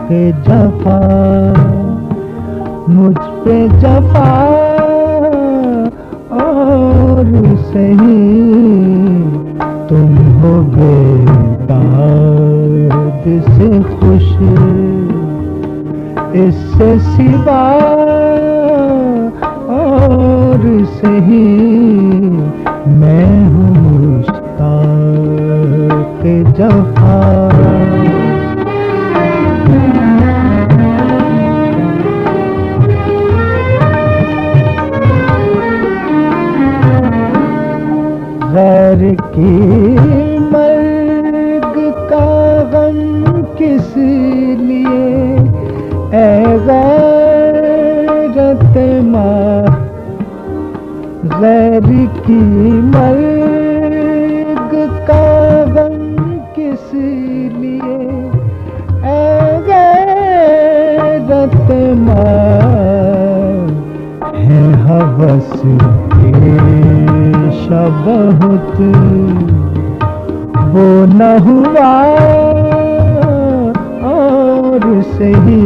के जफा, मुझ पे जफा और सही तुम हो बेदर्द से खुश, इससे सिवा और सही मैं हूँ मुश्ताक जफा। गैर की मर्ग का गम किस लिए, ऐ गैरत माँ, गैर की मर्ग का गम किस लिए, ऐ गैरत माँ, है हवस बहुत वो न हुआ और सही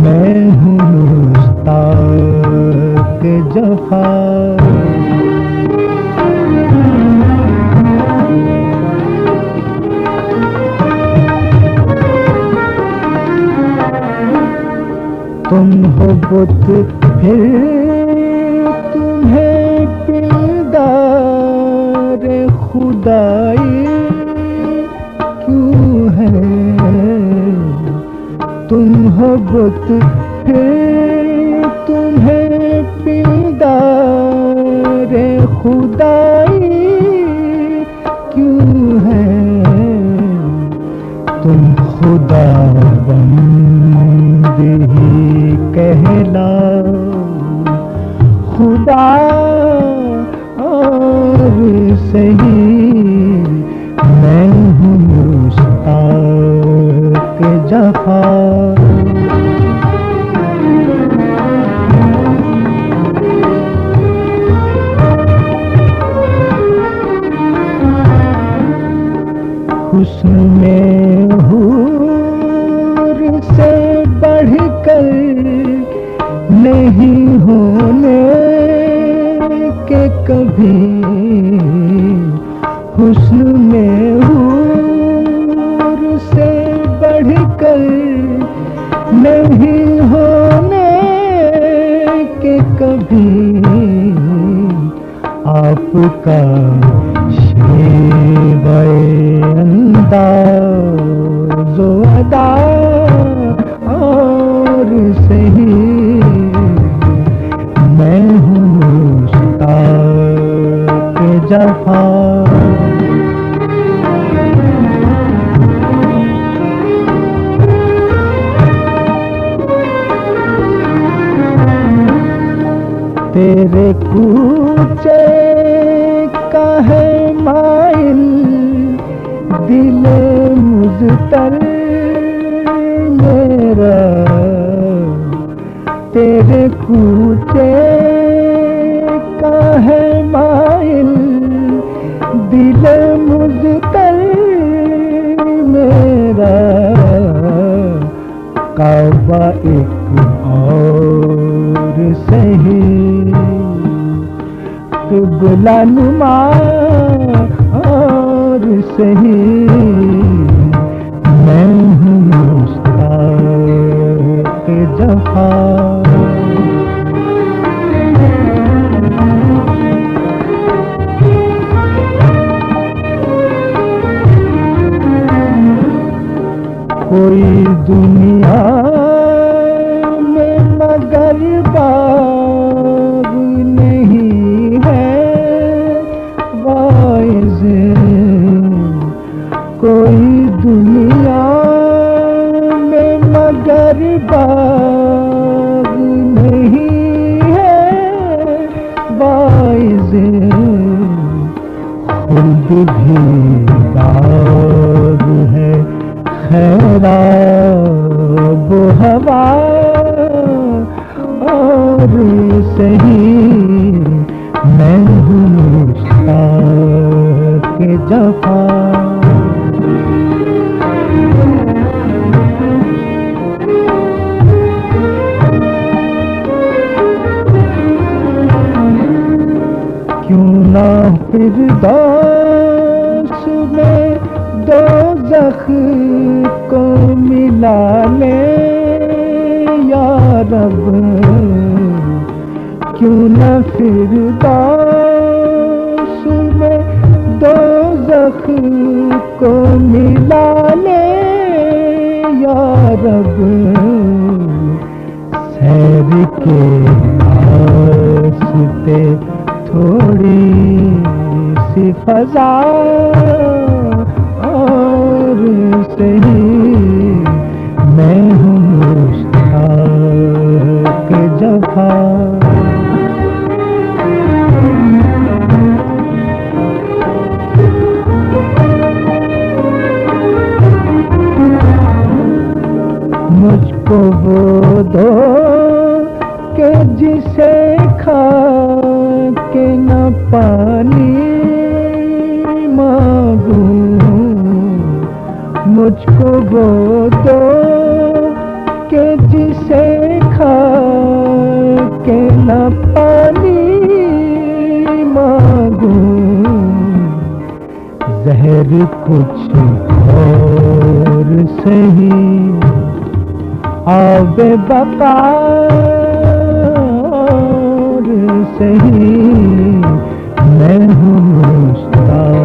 मैं हूँ मुश्ताक जफा। तुम हो बुत फिर तुम्हें पिलदार खुदाई क्यों है, तुम हो बुत फिर तुम्हें पिलदार खुदाई क्यों है, तुम खुदा बंद ही कहलाओ, खुदा और सही मैं हूँ मुश्ताक जफा। हुस्न में हूर से बढ़कर नहीं होने के कभी, हुस्न में हूर से बढ़कर नहीं होने के कभी, आपका शेवाए अंदाज़ अदा और सही मैं हूँ मुश्ताक जफा। तेरे कूचे का है माइल दिले मुझतर मेरा, तेरे कूचे का है माइल दिले मुझतर मेरा, काबा एक और सही किबला नुमा और सही मैं हूँ मुश्ताक जफा। कोई दुनिया में मगर बाग नहीं है वाइज़, कोई दुनिया में मगर बाग नहीं है वाइज़, खुद भी बाग है खैराब हवा और सही मैं हूँ मुश्ताक जफा। फिरदौस में दोज़ख को मिला ले या रब, क्यों न फिरदौस में दोज़ख को मिला ले या रब। सैर के रास्ते थोड़ी सी फजा और सही, मैं हूँ मुश्ताक जफा। मुझको वो दो के जिसे खा के न पानी मांगूं, मुझको वो दो के जिसे खा के न पानी मांगूं। जहर कुछ और सही, आबे बका और सही, मैं हूँ मुश्ताक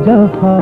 जफा।